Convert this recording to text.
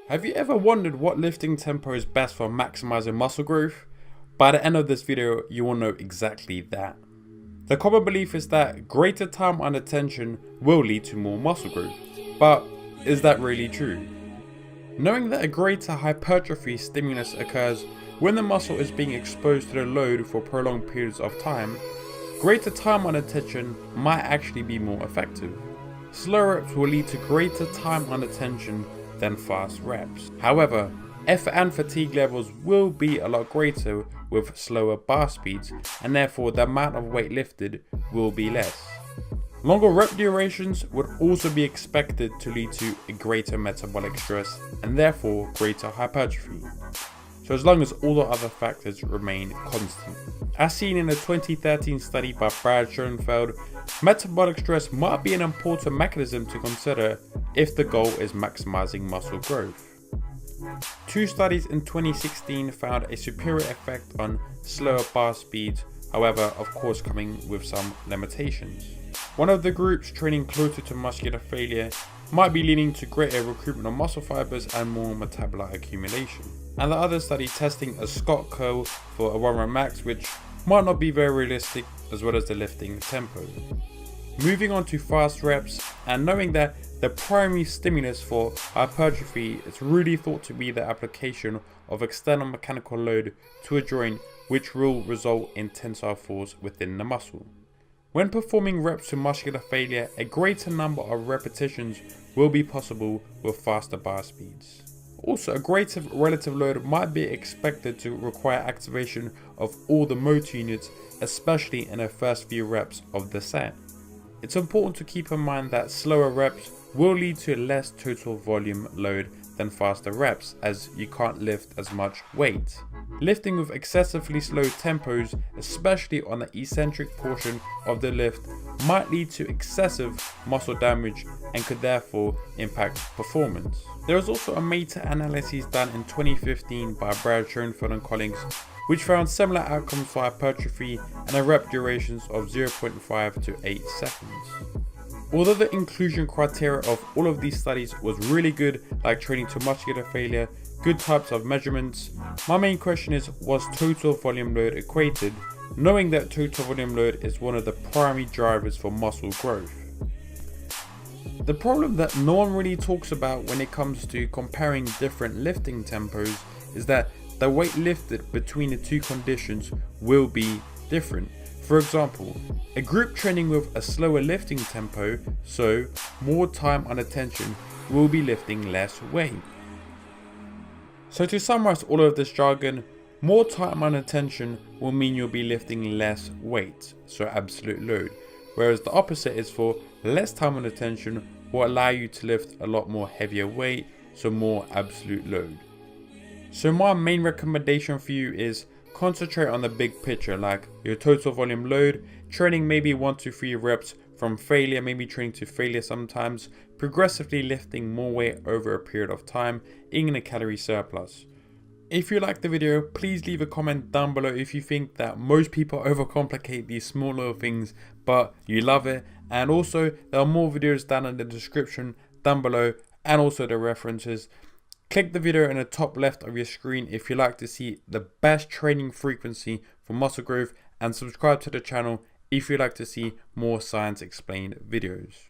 Have you ever wondered what lifting tempo is best for maximizing muscle growth? By the end of this video, you will know exactly that. The common belief is that greater time under tension will lead to more muscle growth. But is that really true? Knowing that a greater hypertrophy stimulus occurs when the muscle is being exposed to the load for prolonged periods of time, greater time under tension might actually be more effective. Slow reps will lead to greater time under tension than fast reps. However, effort and fatigue levels will be a lot greater with slower bar speeds, and therefore the amount of weight lifted will be less. Longer rep durations would also be expected to lead to a greater metabolic stress and therefore greater hypertrophy, so as long as all the other factors remain constant. As seen in a 2013 study by Brad Schoenfeld, metabolic stress might be an important mechanism to consider if the goal is maximizing muscle growth. Two studies in 2016 found a superior effect on slower bar speeds, however, of course coming with some limitations. One of the groups training closer to muscular failure might be leading to greater recruitment of muscle fibers and more metabolite accumulation, and the other study testing a Scott curl for a 1 rep max, which might not be very realistic, as well as the lifting tempo. Moving on to fast reps, and knowing that the primary stimulus for hypertrophy is really thought to be the application of external mechanical load to a joint, which will result in tensile force within the muscle. When performing reps to muscular failure, a greater number of repetitions will be possible with faster bar speeds. Also, a greater relative load might be expected to require activation of all the motor units, especially in the first few reps of the set. It's important to keep in mind that slower reps will lead to less total volume load than faster reps, as you can't lift as much weight. Lifting with excessively slow tempos, especially on the eccentric portion of the lift, might lead to excessive muscle damage and could therefore impact performance. There was also a meta-analysis done in 2015 by Brad Schoenfeld and colleagues, which found similar outcomes for hypertrophy and a rep durations of 0.5 to 8 seconds. Although the inclusion criteria of all of these studies was really good, like training to muscular failure, good types of measurements, my main question is, was total volume load equated, knowing that total volume load is one of the primary drivers for muscle growth. The problem that no one really talks about when it comes to comparing different lifting tempos is that the weight lifted between the two conditions will be different. For example, a group training with a slower lifting tempo, so more time under tension, will be lifting less weight. So to summarize all of this jargon, more time under tension will mean you'll be lifting less weight, so absolute load, whereas the opposite is for less time under tension will allow you to lift a lot more heavier weight, so more absolute load. So my main recommendation for you is concentrate on the big picture, like your total volume load, training maybe 1 to 3 reps from failure, maybe training to failure sometimes, progressively lifting more weight over a period of time in a calorie surplus. If you liked the video, please leave a comment down below if you think that most people overcomplicate these small little things, but you love it. And also, there are more videos down in the description down below, and also the references. Click the video in the top left of your screen if you like to see the best training frequency for muscle growth, and subscribe to the channel if you like to see more science explained videos.